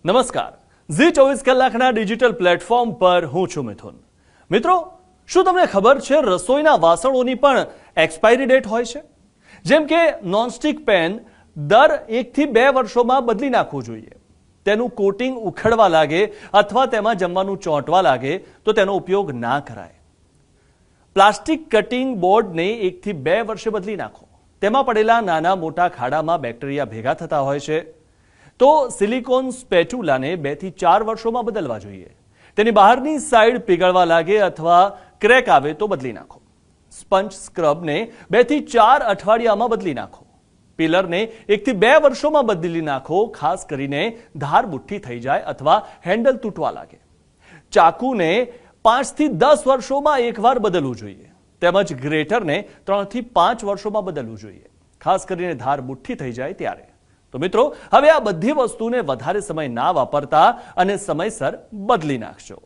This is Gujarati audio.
નમસ્કાર, ઝી 24 કલાકના ડિજિટલ પ્લેટફોર્મ પર હું છું મિથુન। મિત્રો, શું તમને ખબર છે રસોઈના વાસણોની પણ એક્સપાયરી ડેટ હોય છે? જેમ કે નોનસ્ટિક પેન દર 1 થી 2 વર્ષોમાં બદલી નાખવું જોઈએ। તેનું કોટિંગ ઉખડવા લાગે અથવા તેમાં જમવાનું ચોંટવા લાગે તો તેનો ઉપયોગ ના કરાય। પ્લાસ્ટિક કટિંગ બોર્ડને 1 થી 2 વર્ષે બદલી નાખો। તેમાં પડેલા નાના મોટા ખાડામાં બેક્ટેરિયા ભેગા થતા હોય છે, તો સિલિકોન સ્પેટુલાને 2 થી 4 વર્ષોમાં બદલવા જોઈએ। તેની બહારની સાઈડ પીગળવા લાગે અથવા ક્રેક આવે તો બદલી નાખો। સ્પંજ સ્ક્રબને 2 થી 4 અઠવાડિયામાં બદલી નાખો। પિલરને 1 થી 2 વર્ષોમાં બદલી નાખો, ખાસ કરીને ધાર મુઠ્ઠી થઈ જાય અથવા હેન્ડલ તૂટવા લાગે। ચાકુને 5 થી 10 વર્ષોમાં એકવાર બદલવું જોઈએ, તેમજ ગ્રેટરને 3 થી 5 વર્ષોમાં બદલવું જોઈએ, ખાસ કરીને ધાર મુઠ્ઠી થઈ જાય ત્યારે। તો મિત્રો, હવે આ બધી વસ્તુને વધારે સમય ના વાપરતા અને સમયસર બદલી નાખજો।